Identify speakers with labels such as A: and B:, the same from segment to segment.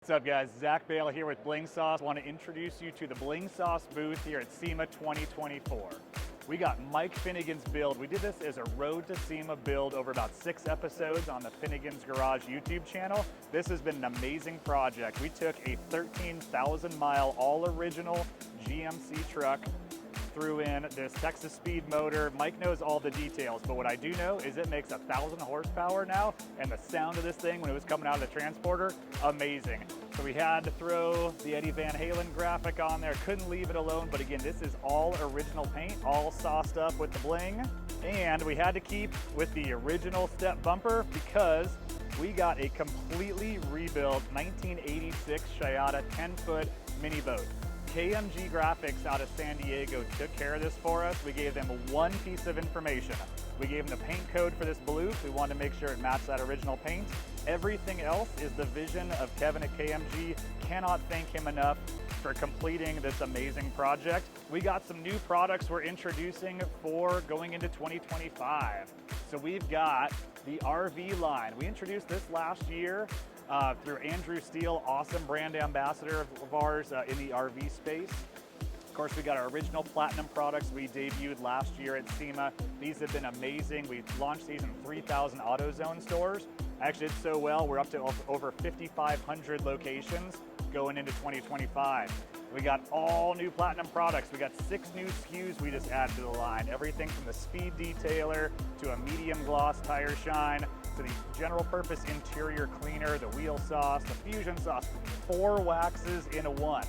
A: What's up guys, Zach Bale here with Bling Sauce. I want to introduce you to the Bling Sauce booth here at SEMA 2024. We got Mike Finnegan's build. We did this as a Road to SEMA build over about 6 episodes on the Finnegan's Garage YouTube channel. This has been an amazing project. We took a 13,000 mile all original GMC truck, threw in this Texas Speed motor. Mike knows all the details, but what I do know is it makes 1,000 horsepower now, and the sound of this thing when it was coming out of the transporter, amazing. So we had to throw the Eddie Van Halen graphic on there, couldn't leave it alone, but again, this is all original paint, all sauced up with the bling, and we had to keep with the original step bumper because we got a completely rebuilt 1986 Chiata 10-foot mini boat. KMG Graphics out of San Diego took care of this for us. We gave them one piece of information. We gave them the paint code for this blue. We wanted to make sure it matched that original paint. Everything else is the vision of Kevin at KMG. Cannot thank him enough for completing this amazing project. We got some new products we're introducing for going into 2025. So we've got the RV line. We introduced this last year through Andrew Steele, awesome brand ambassador of ours in the RV space. Of course, we got our original platinum products we debuted last year at SEMA. These have been amazing. We launched these in 3,000 AutoZone stores. Actually, did so well, we're up to over 5,500 locations going into 2025. We got all new platinum products. We got 6 new SKUs we just added to the line. Everything from the speed detailer to a medium gloss tire shine to the general purpose interior cleaner, the wheel sauce, the fusion sauce, 4 waxes in a 1.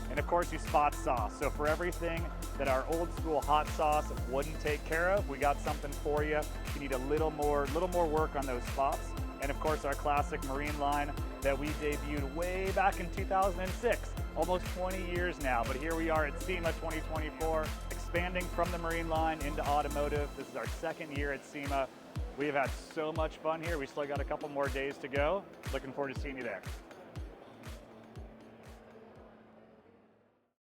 A: And of course you spot sauce. So for everything that our old school hot sauce wouldn't take care of, we got something for you. You need a little more work on those spots. And of course our classic marine line that we debuted way back in 2006, almost 20 years now. But here we are at SEMA 2024, expanding from the marine line into automotive. This is our 2nd year at SEMA. We've had so much fun here. We still got a couple more days to go. Looking forward to seeing you there.